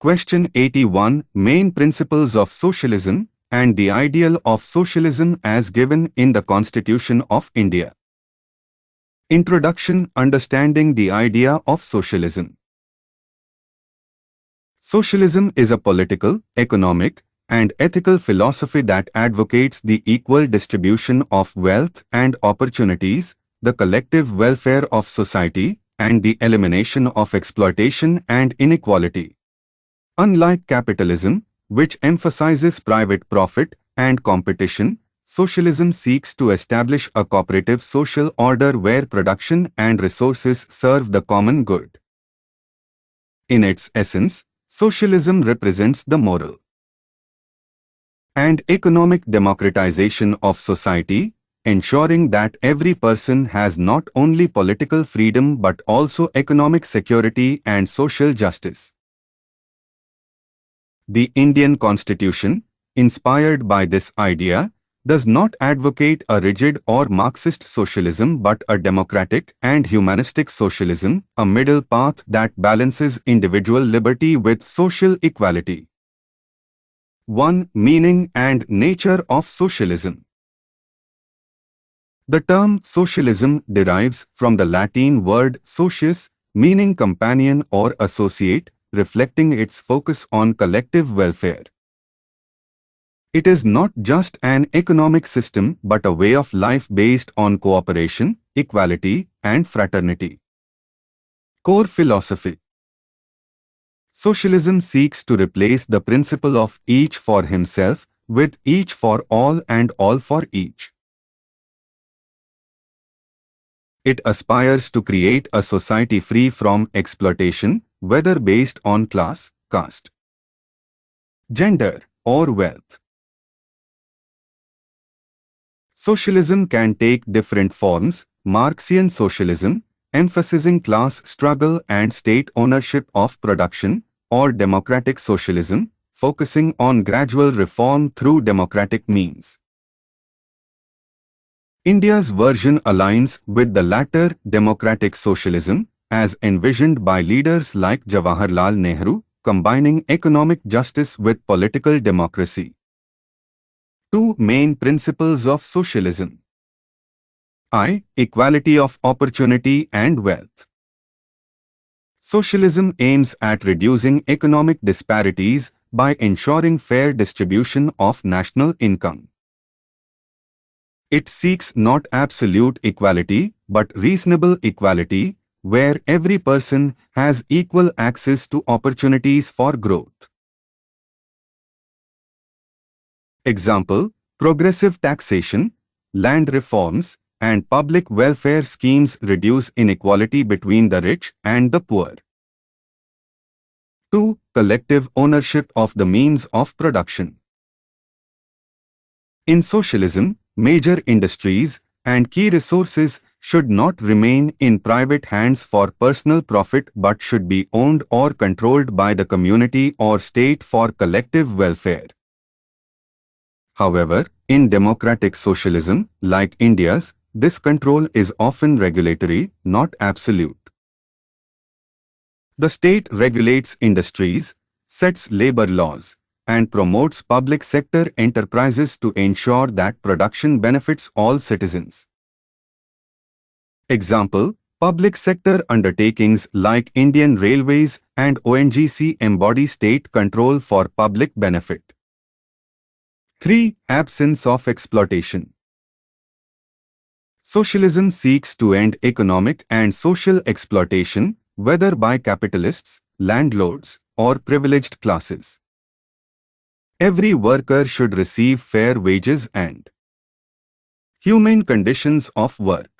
Question 81. Main principles of socialism and the ideal of socialism as given in the Constitution of India. Introduction. Understanding the idea of socialism. Socialism is a political, economic, and ethical philosophy that advocates the equal distribution of wealth and opportunities, the collective welfare of society, and the elimination of exploitation and inequality. Unlike capitalism, which emphasizes private profit and competition, socialism seeks to establish a cooperative social order where production and resources serve the common good. In its essence, socialism represents the moral and economic democratization of society, ensuring that every person has not only political freedom but also economic security and social justice. The Indian Constitution, inspired by this idea, does not advocate a rigid or Marxist socialism but a democratic and humanistic socialism, a middle path that balances individual liberty with social equality. 1. Meaning and nature of socialism. The term socialism derives from the Latin word socius, meaning companion or associate, reflecting its focus on collective welfare. It is not just an economic system but a way of life based on cooperation, equality, and fraternity. Core philosophy. Socialism seeks to replace the principle of each for himself with each for all and all for each. It aspires to create a society free from exploitation, whether based on class, caste, gender, or wealth. Socialism can take different forms: Marxian socialism, emphasizing class struggle and state ownership of production, or democratic socialism, focusing on gradual reform through democratic means. India's version aligns with the latter, democratic socialism, as envisioned by leaders like Jawaharlal Nehru, combining economic justice with political democracy. 2. Main principles of socialism. I. Equality of opportunity and wealth. Socialism aims at reducing economic disparities by ensuring fair distribution of national income. It seeks not absolute equality but reasonable equality, where every person has equal access to opportunities for growth. Example: progressive taxation, land reforms, and public welfare schemes reduce inequality between the rich and the poor. 2. Collective ownership of the means of production. In socialism, major industries and key resources should not remain in private hands for personal profit but should be owned or controlled by the community or state for collective welfare. However, in democratic socialism, like India's, this control is often regulatory, not absolute. The state regulates industries, sets labor laws, and promotes public sector enterprises to ensure that production benefits all citizens. Example: public sector undertakings like Indian Railways and ONGC embody state control for public benefit. 3. Absence of exploitation. Socialism seeks to end economic and social exploitation, whether by capitalists, landlords, or privileged classes. Every worker should receive fair wages and humane conditions of work.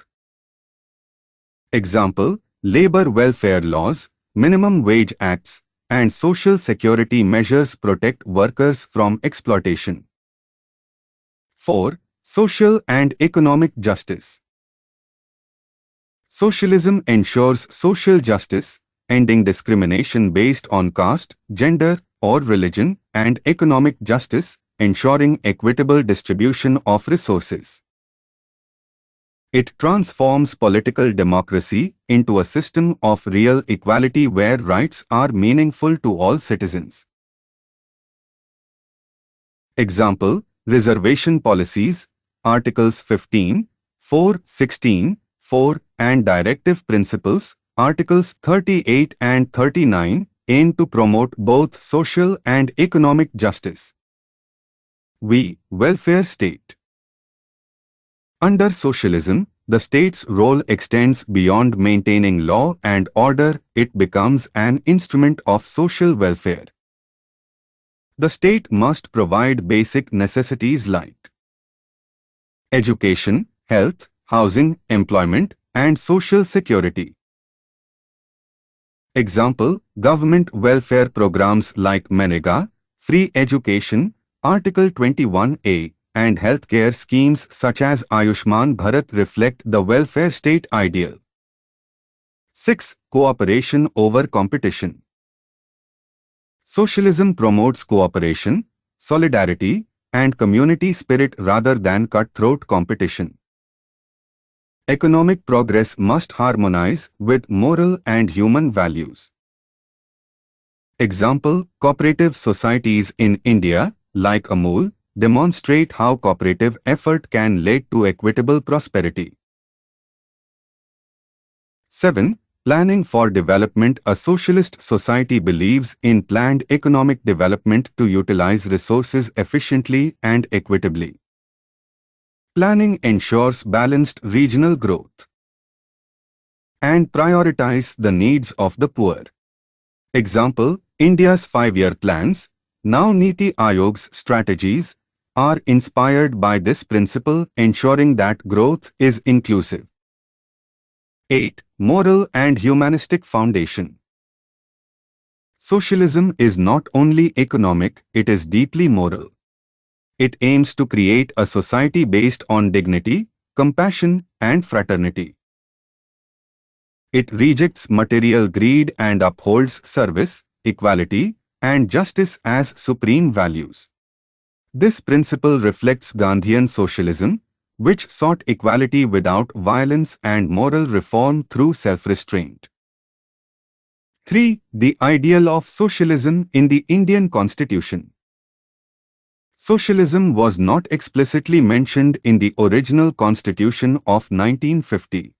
Example: labor welfare laws, minimum wage acts, and social security measures protect workers from exploitation. 4. Social and economic justice. Socialism ensures social justice, ending discrimination based on caste, gender, or religion, and economic justice, ensuring equitable distribution of resources. It transforms political democracy into a system of real equality where rights are meaningful to all citizens. Example, reservation policies, Articles 15, 4, 16, 4, and Directive Principles, Articles 38 and 39, aim to promote both social and economic justice. Welfare state. Under socialism, the state's role extends beyond maintaining law and order. It becomes an instrument of social welfare. The state must provide basic necessities like education, health, housing, employment, and social security. Example, government welfare programs like Manrega, free education, Article 21A, and healthcare schemes such as Ayushman Bharat reflect the welfare state ideal. 6. Cooperation over competition. Socialism promotes cooperation, solidarity, and community spirit rather than cutthroat competition. Economic progress must harmonize with moral and human values. Example, cooperative societies in India, like Amul, demonstrate how cooperative effort can lead to equitable prosperity. 7. Planning for development. A socialist society believes in planned economic development to utilize resources efficiently and equitably. Planning ensures balanced regional growth and prioritizes the needs of the poor. Example, India's 5-year plans, now Niti Aayog's strategies, are inspired by this principle, ensuring that growth is inclusive. 8. Moral and humanistic foundation. Socialism is not only economic, it is deeply moral. It aims to create a society based on dignity, compassion, and fraternity. It rejects material greed and upholds service, equality, and justice as supreme values. This principle reflects Gandhian socialism, which sought equality without violence and moral reform through self-restraint. 3. The ideal of socialism in the Indian Constitution. Socialism was not explicitly mentioned in the original Constitution of 1950.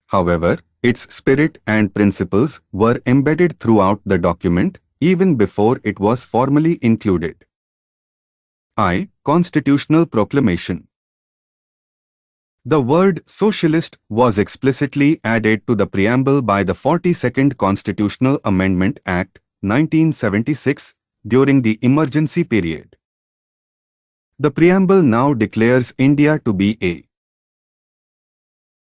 However, its spirit and principles were embedded throughout the document, even before it was formally included. Constitutional Proclamation. The word socialist was explicitly added to the preamble by the 42nd Constitutional Amendment Act, 1976, during the emergency period. The preamble now declares India to be a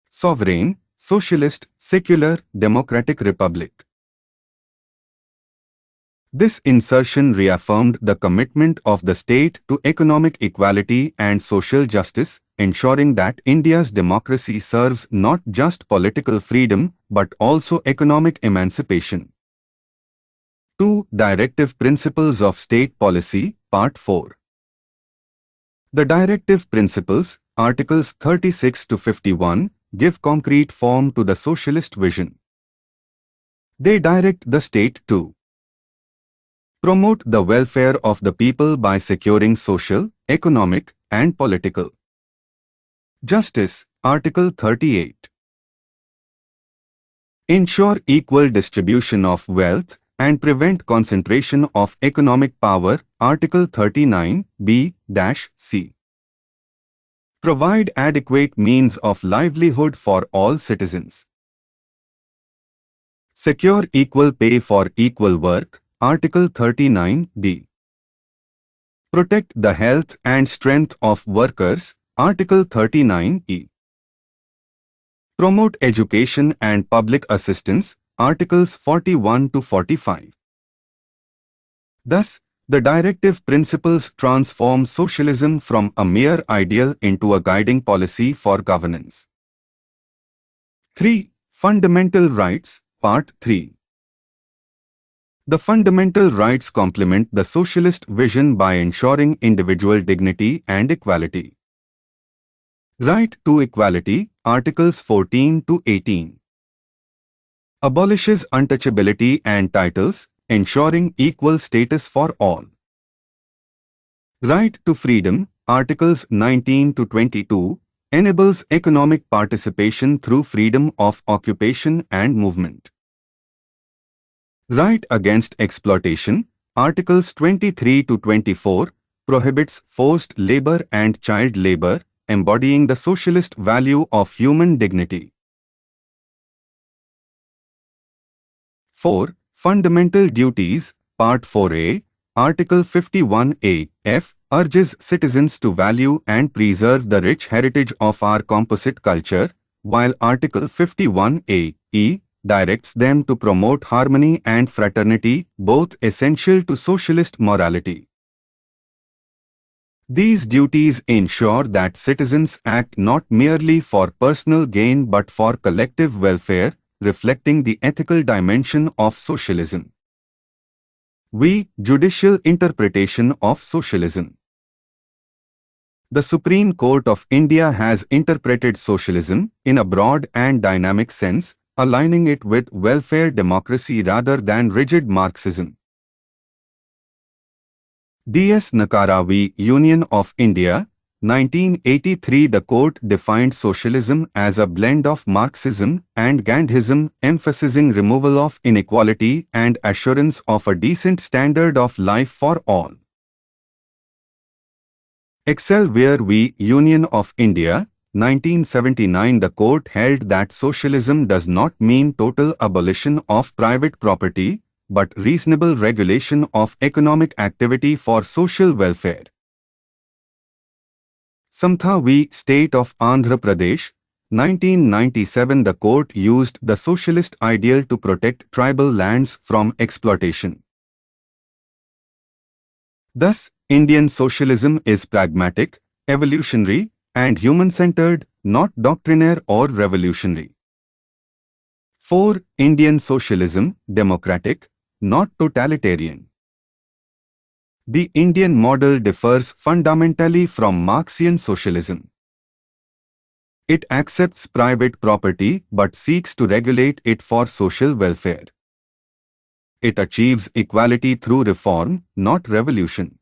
sovereign, socialist, secular, democratic republic. This insertion reaffirmed the commitment of the state to economic equality and social justice, ensuring that India's democracy serves not just political freedom but also economic emancipation. 2. Directive Principles of State Policy, Part 4. The Directive Principles, Articles 36 to 51, give concrete form to the socialist vision. They direct the state to promote the welfare of the people by securing social, economic, and political justice, Article 38. Ensure equal distribution of wealth and prevent concentration of economic power, Article 39(b)(c). Provide adequate means of livelihood for all citizens. Secure equal pay for equal work, Article 39(d). Protect the health and strength of workers, Article 39(e). Promote education and public assistance, Articles 41 to 45. Thus, the directive principles transform socialism from a mere ideal into a guiding policy for governance. 3. Fundamental Rights, Part 3. The fundamental rights complement the socialist vision by ensuring individual dignity and equality. Right to equality, Articles 14 to 18. Abolishes untouchability and titles, ensuring equal status for all. Right to freedom, Articles 19 to 22, enables economic participation through freedom of occupation and movement. Right against exploitation, Articles 23 to 24, prohibits forced labor and child labor, embodying the socialist value of human dignity. 4. Fundamental Duties, Part 4a, Article 51a, F, urges citizens to value and preserve the rich heritage of our composite culture, while Article 51a, E, directs them to promote harmony and fraternity, both essential to socialist morality. These duties ensure that citizens act not merely for personal gain but for collective welfare, reflecting the ethical dimension of socialism. Judicial interpretation of socialism. The Supreme Court of India has interpreted socialism in a broad and dynamic sense, aligning it with welfare democracy rather than rigid Marxism. D.S. Nakara v. Union of India, 1983. The court defined socialism as a blend of Marxism and Gandhism, emphasizing removal of inequality and assurance of a decent standard of life for all. Excelsior v. Union of India, 1979. The court held that socialism does not mean total abolition of private property, but reasonable regulation of economic activity for social welfare. Samtha v. State of Andhra Pradesh, 1997. The court used the socialist ideal to protect tribal lands from exploitation. Thus, Indian socialism is pragmatic, evolutionary, and human-centered, not doctrinaire or revolutionary. 4. Indian socialism, democratic, not totalitarian. The Indian model differs fundamentally from Marxian socialism. It accepts private property but seeks to regulate it for social welfare. It achieves equality through reform, not revolution.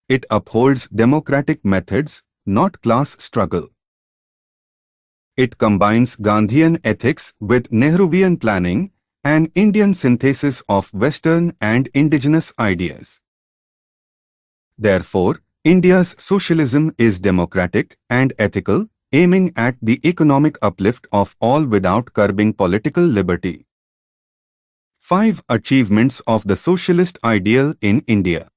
It upholds democratic methods, not class struggle. It combines Gandhian ethics with Nehruvian planning, an Indian synthesis of Western and indigenous ideas. Therefore, India's socialism is democratic and ethical, aiming at the economic uplift of all without curbing political liberty. 5. Achievements of the socialist ideal in India.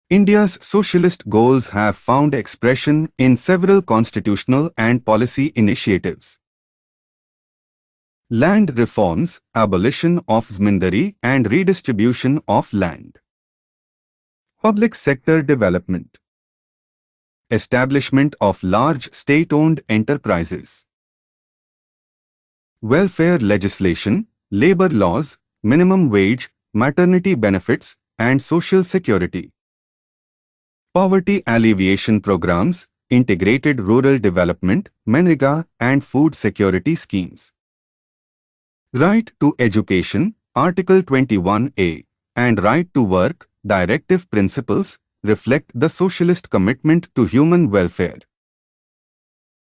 India's socialist goals have found expression in several constitutional and policy initiatives. Land reforms, abolition of zamindari and redistribution of land. Public sector development. Establishment of large state-owned enterprises. Welfare legislation, labor laws, minimum wage, maternity benefits, and social security. Poverty alleviation programs, integrated rural development, Manrega, and food security schemes. Right to education, Article 21A, and right to work, directive principles, reflect the socialist commitment to human welfare.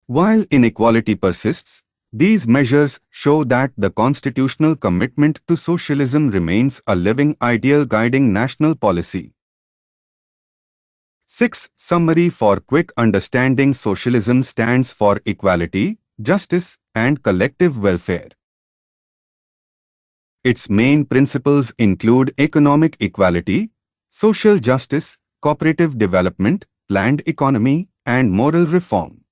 While inequality persists, these measures show that the constitutional commitment to socialism remains a living ideal guiding national policy. 6. Summary for quick understanding. Socialism stands for equality, justice, and collective welfare. Its main principles include economic equality, social justice, cooperative development, planned economy, and moral reform.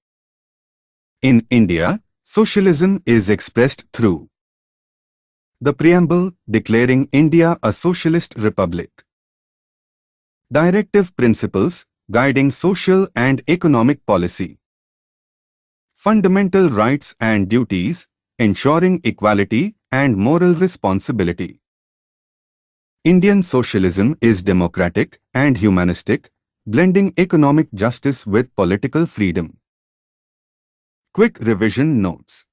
In India, socialism is expressed through the preamble declaring India a socialist republic. Directive principles guiding social and economic policy. Fundamental rights and duties ensuring equality and moral responsibility. Indian socialism is democratic and humanistic, blending economic justice with political freedom. Quick revision notes.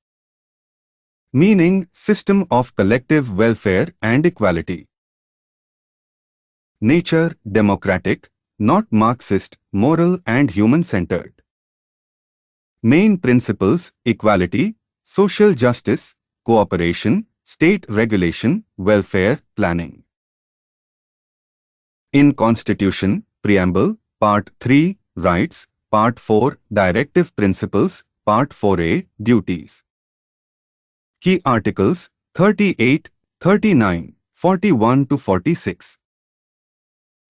Meaning: system of collective welfare and equality. Nature: democratic, not Marxist, moral and human-centered. Main principles: equality, social justice, cooperation, state regulation, welfare, planning. In Constitution, Preamble, Part 3, Rights, Part 4, Directive Principles, Part 4a, Duties. Key Articles 38, 39, 41 to 46.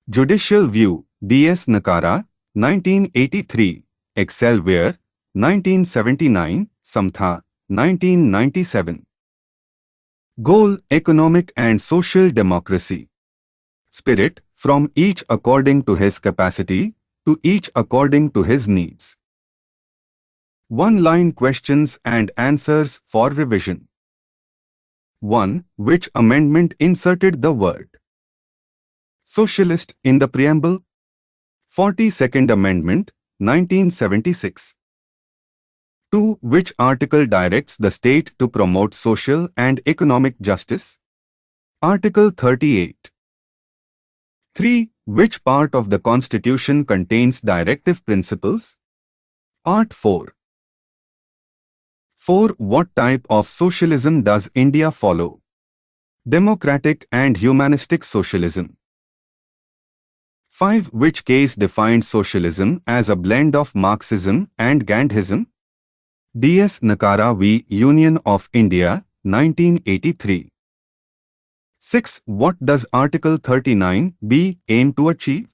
Judicial View, D.S. Nakara, 1983, Excelsior, 1979, Samtha, 1997. Goal: economic and social democracy. Spirit: from each according to his capacity, to each according to his needs. One-line questions and answers for revision. 1. Which amendment inserted the word socialist in the preamble? 42nd Amendment, 1976. 2. Which article directs the state to promote social and economic justice? Article 38. 3. Which part of the Constitution contains directive principles? Part 4. 4. What type of socialism does India follow? Democratic and humanistic socialism. 5. Which case defined socialism as a blend of Marxism and Gandhism? D.S. Nakara v. Union of India, 1983. 6. What does Article 39b aim to achieve?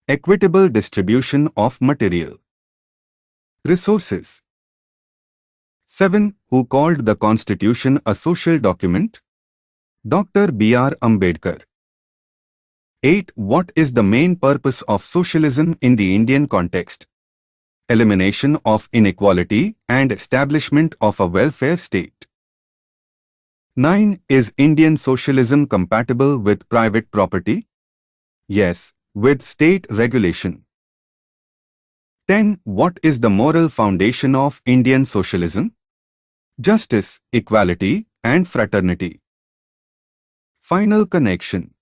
Equitable distribution of material resources. 7. Who called the Constitution a social document? Dr. B.R. Ambedkar. 8. What is the main purpose of socialism in the Indian context? Elimination of inequality and establishment of a welfare state. 9. Is Indian socialism compatible with private property? Yes, with state regulation. 10. What is the moral foundation of Indian socialism? Justice, equality, and fraternity. Final connection.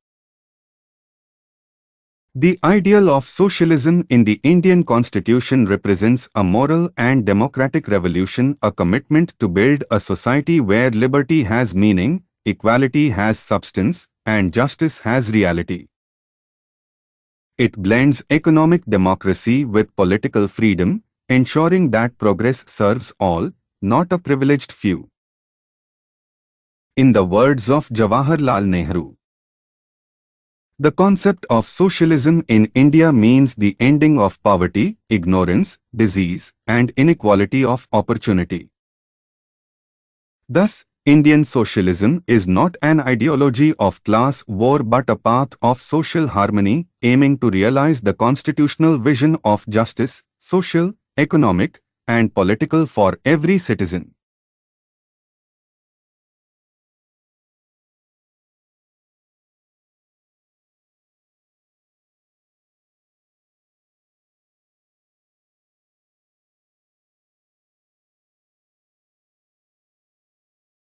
The ideal of socialism in the Indian Constitution represents a moral and democratic revolution, a commitment to build a society where liberty has meaning, equality has substance, and justice has reality. It blends economic democracy with political freedom, ensuring that progress serves all, not a privileged few. In the words of Jawaharlal Nehru, the concept of socialism in India means the ending of poverty, ignorance, disease, and inequality of opportunity. Thus, Indian socialism is not an ideology of class war but a path of social harmony, aiming to realize the constitutional vision of justice, social, economic, and political for every citizen.